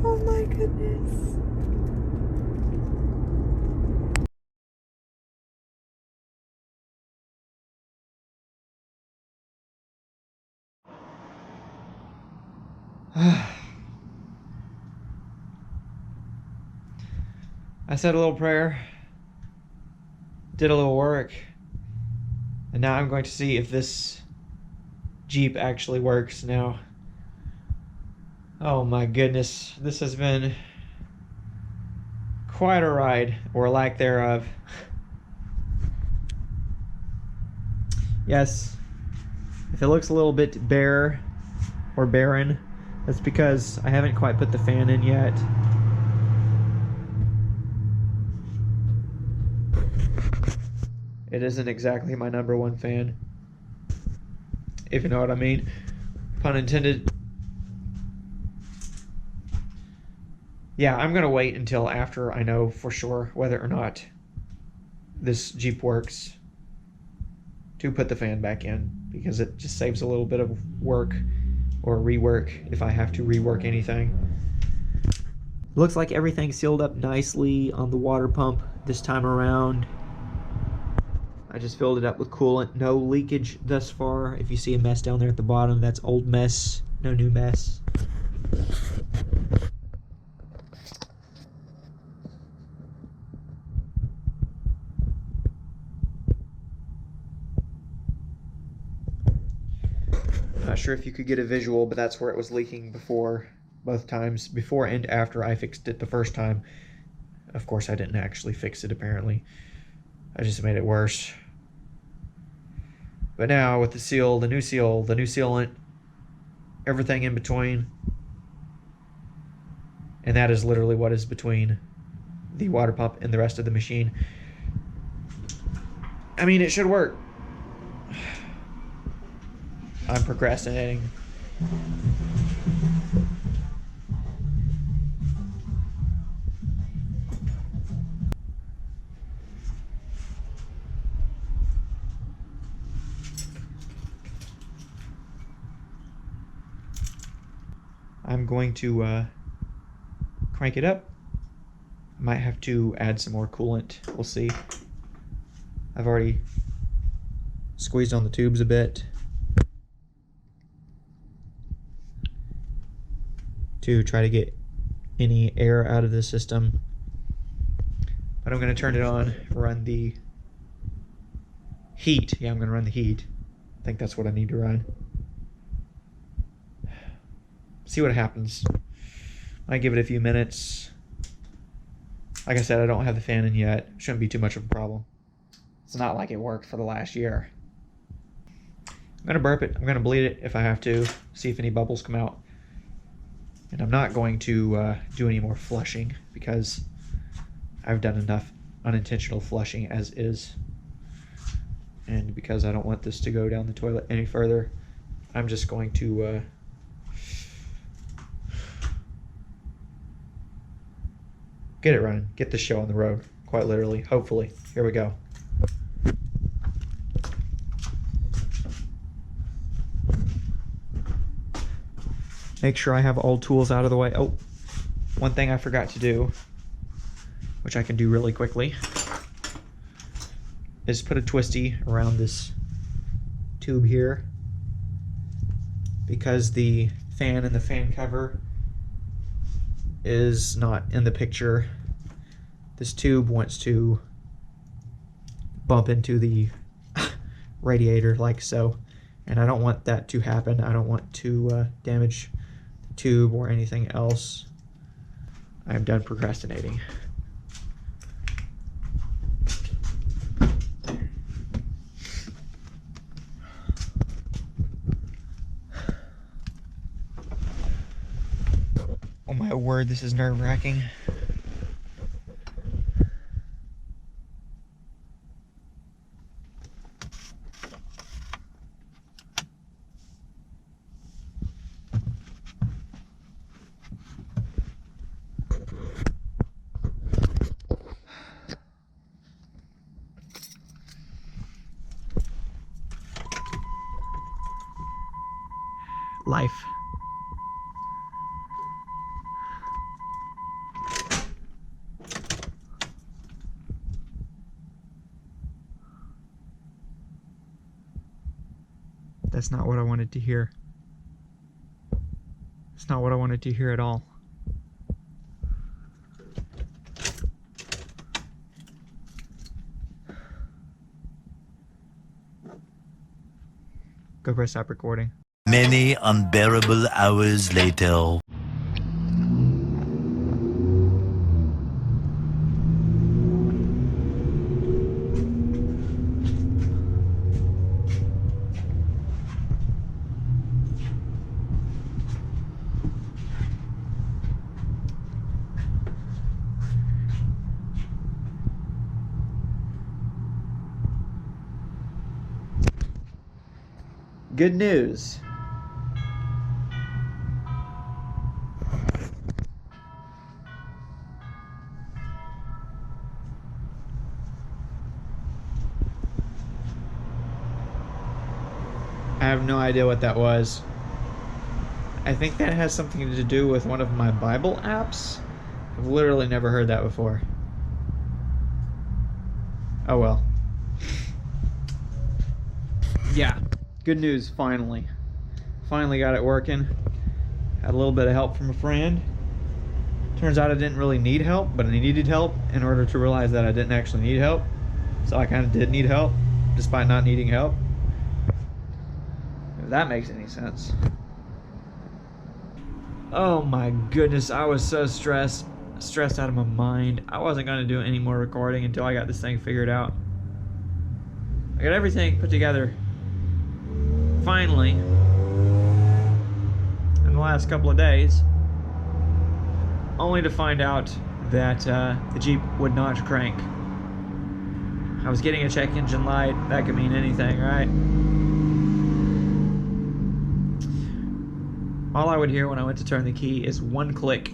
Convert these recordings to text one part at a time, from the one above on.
Oh my goodness. I said a little prayer, did a little work, and now I'm going to see if this Jeep actually works now. Oh my goodness, this has been quite a ride, or lack thereof. Yes, if it looks a little bit bare or barren, that's because I haven't quite put the fan in yet. It isn't exactly my number one fan, if you know what I mean. Pun intended. Yeah, I'm gonna wait until after I know for sure whether or not this Jeep works to put the fan back in, because it just saves a little bit of work or rework if I have to rework anything. Looks like everything sealed up nicely on the water pump this time around. I just filled it up with coolant. No leakage thus far. If you see a mess down there at the bottom, that's old mess, no new mess. Not sure if you could get a visual, but that's where it was leaking before, both times, before and after I fixed it the first time. Of course, I didn't actually fix it, apparently. I just made it worse. But now, with the seal, the new sealant, everything in between, and that is literally what is between the water pump and the rest of the machine. I mean, it should work. I'm procrastinating. I'm going to crank it up. I might have to add some more coolant. We'll see. I've already squeezed on the tubes a bit to try to get any air out of the system. But I'm going to turn it on, run the heat. Yeah, I'm going to run the heat. I think that's what I need to run. See what happens. I give it a few minutes. Like I said, I don't have the fan in yet. Shouldn't be too much of a problem. It's not like it worked for the last year. I'm going to burp it. I'm going to bleed it if I have to. See if any bubbles come out. And I'm not going to do any more flushing because I've done enough unintentional flushing as is. And because I don't want this to go down the toilet any further, I'm just going to get it running, get this show on the road, quite literally, hopefully. Here we go. Make sure I have all tools out of the way. Oh, one thing I forgot to do, which I can do really quickly, is put a twisty around this tube here, because the fan and the fan cover is not in the picture. This tube wants to bump into the radiator like so, and I don't want that to happen. I don't want to damage the tube or anything else. I'm done procrastinating. Oh my word, this is nerve-wracking. Life. That's not what I wanted to hear. It's not what I wanted to hear at all. Go press stop recording. Many unbearable hours later. Good news. I have no idea what that was. I think that has something to do with one of my Bible apps. I've literally never heard that before. Oh well. Yeah. Good news, finally. Finally got it working. Had a little bit of help from a friend. Turns out I didn't really need help, but I needed help in order to realize that I didn't actually need help. So I kind of did need help, despite not needing help. If that makes any sense. Oh my goodness, I was so stressed out of my mind. I wasn't going to do any more recording until I got this thing figured out. I got everything put together finally in the last couple of days, only to find out that the Jeep would not crank. I was getting a check engine light. That could mean anything, right? All I would hear when I went to turn the key is one click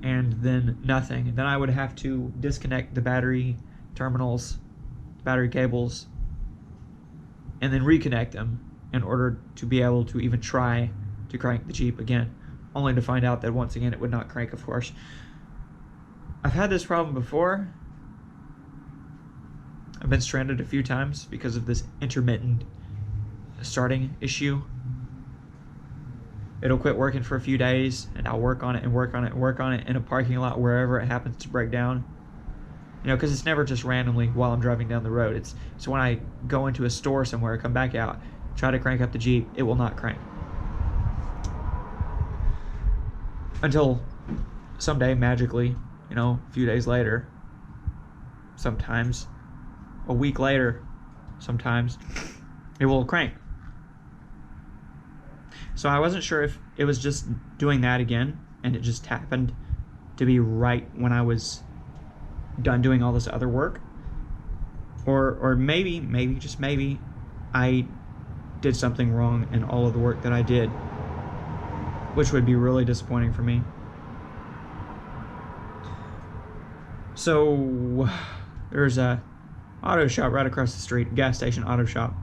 and then nothing. Then I would have to disconnect the battery terminals, battery cables, and then reconnect them in order to be able to even try to crank the Jeep again, only to find out that once again it would not crank, of course. I've had this problem before. I've been stranded a few times because of this intermittent starting issue. It'll quit working for a few days, and I'll work on it and work on it and work on it in a parking lot wherever it happens to break down. You know, because it's never just randomly while I'm driving down the road. It's when I go into a store somewhere, come back out, try to crank up the Jeep, it will not crank. Until someday, magically, you know, a few days later, sometimes, a week later, sometimes, it will crank. So I wasn't sure if it was just doing that again, and it just happened to be right when I was done doing all this other work, or maybe just maybe I did something wrong in all of the work that I did, which would be really disappointing for me. So there's a auto shop right across the street, gas station auto shop.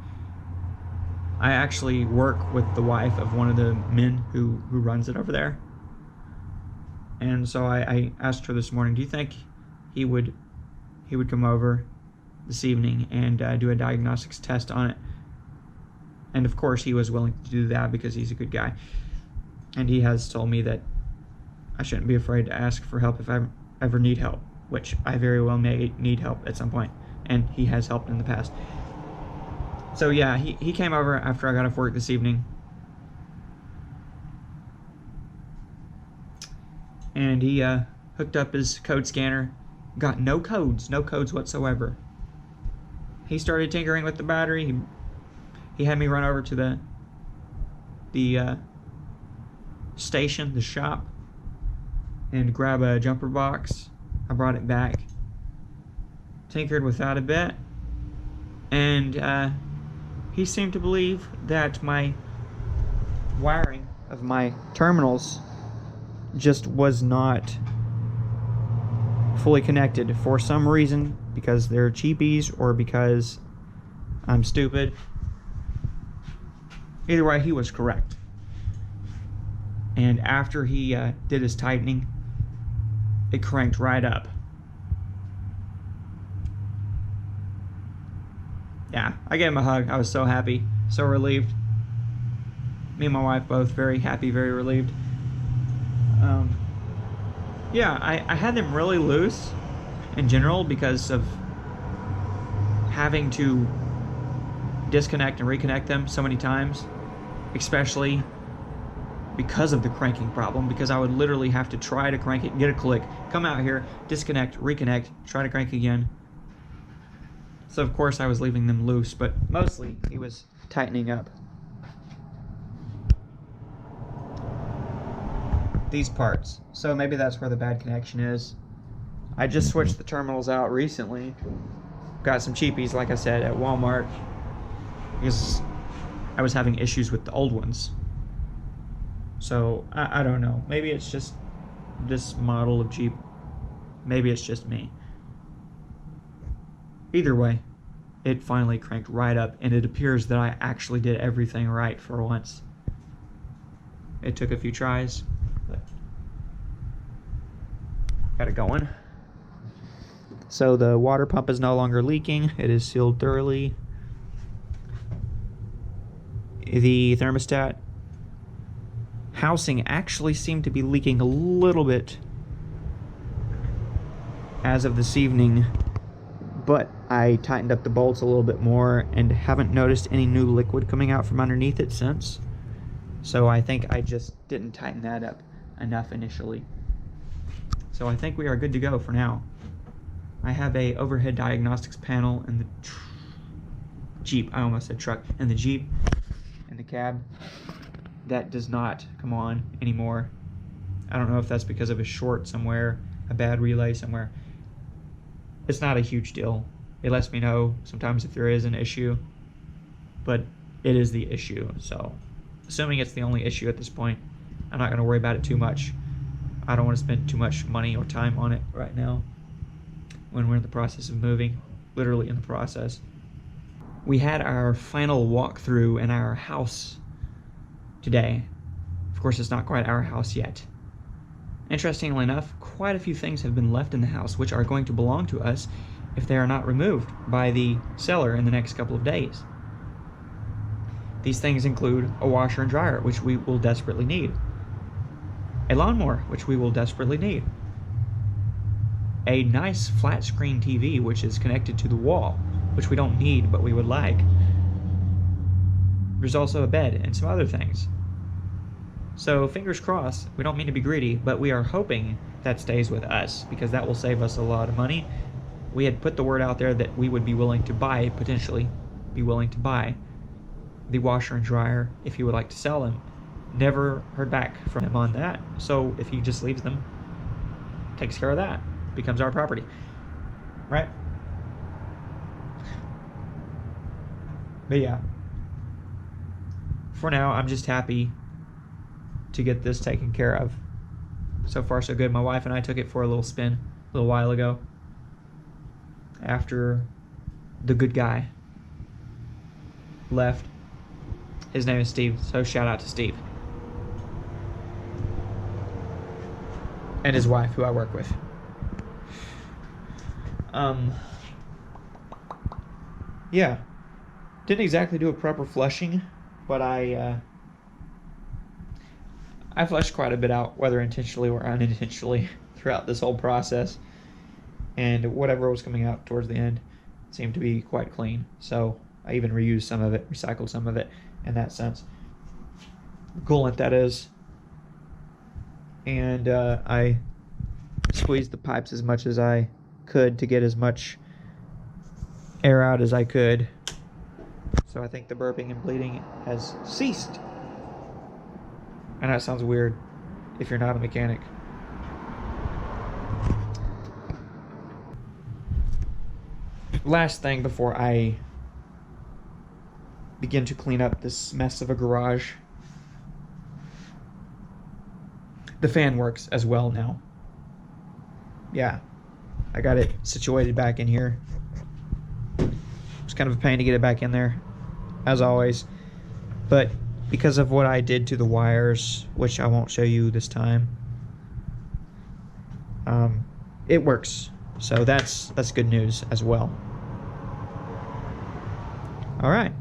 I actually work with the wife of one of the men who runs it over there, and so I asked her this morning, do you think he would come over this evening and do a diagnostics test on it? And of course he was willing to do that because he's a good guy, and he has told me that I shouldn't be afraid to ask for help if I ever need help, which I very well may need help at some point, and he has helped in the past. So yeah, he came over after I got off work this evening, and he hooked up his code scanner. Got no codes whatsoever. He started tinkering with the battery. He had me run over to the station, the shop, and grab a jumper box. I brought it back, tinkered with that a bit, and he seemed to believe that my wiring of my terminals just was not fully connected for some reason, because they're cheapies or because I'm stupid. Either way, he was correct. And after he did his tightening, it cranked right up. Yeah, I gave him a hug. I was so happy So relieved. Me and my wife both very happy, very relieved. Yeah, I had them really loose in general because of having to disconnect and reconnect them so many times, especially because of the cranking problem, because I would literally have to try to crank it, get a click, come out here, disconnect, reconnect, try to crank again. So of course I was leaving them loose, but mostly he was tightening up these parts. So maybe that's where the bad connection is. I just switched the terminals out recently. Got some cheapies, like I said, at Walmart, because I was having issues with the old ones. So I don't know. Maybe it's just this model of Jeep. Maybe it's just me. Either way, it finally cranked right up, and it appears that I actually did everything right for once. It took a few tries, but got it going. So the water pump is no longer leaking. It is sealed thoroughly. The thermostat housing actually seemed to be leaking a little bit as of this evening, but I tightened up the bolts a little bit more and haven't noticed any new liquid coming out from underneath it since. So I think I just didn't tighten that up enough initially. So I think we are good to go for now. I have a overhead diagnostics panel in the Jeep. I almost said truck. In the Jeep, in the cab, that does not come on anymore. I don't know if that's because of a short somewhere, a bad relay somewhere. It's not a huge deal. It lets me know sometimes if there is an issue, but it is the issue. So assuming it's the only issue at this point, I'm not going to worry about it too much. I don't want to spend too much money or time on it right now when we're in the process of moving, literally in the process. We had our final walkthrough in our house today. Of course, it's not quite our house yet. Interestingly enough, quite a few things have been left in the house which are going to belong to us if they are not removed by the seller in the next couple of days. These things include a washer and dryer, which we will desperately need, a lawnmower, which we will desperately need, a nice flat screen TV which is connected to the wall, which we don't need but we would like. There's also a bed and some other things. So fingers crossed, we don't mean to be greedy, but we are hoping that stays with us because that will save us a lot of money. We had put the word out there that we would be willing to buy, potentially be willing to buy the washer and dryer if he would like to sell them. Never heard back from him on that. So if he just leaves them, takes care of that, becomes our property, right? But yeah, for now, I'm just happy to get this taken care of. So far, so good. My wife and I took it for a little spin a little while ago after the good guy left. His name is Steve, so shout out to Steve. And his wife, who I work with. Yeah. Didn't exactly do a proper flushing, but I flushed quite a bit out, whether intentionally or unintentionally, throughout this whole process. And whatever was coming out towards the end seemed to be quite clean. So I even reused some of it, recycled some of it in that sense. Coolant, that is. And I squeezed the pipes as much as I could to get as much air out as I could. So I think the burping and bleeding has ceased. I know it sounds weird if you're not a mechanic. Last thing before I begin to clean up this mess of a garage. The fan works as well now. Yeah, I got it situated back in here. It's kind of a pain to get it back in there, as always. But because of what I did to the wires, which I won't show you this time, it works. So that's good news as well. All right.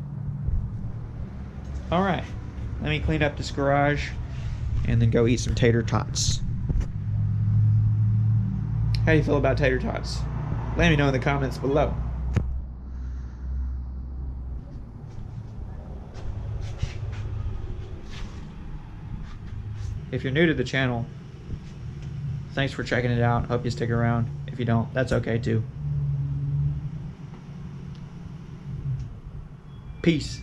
Alright, let me clean up this garage and then go eat some tater tots. How do you feel about tater tots? Let me know in the comments below. If you're new to the channel, thanks for checking it out. Hope you stick around. If you don't, that's okay too. Peace.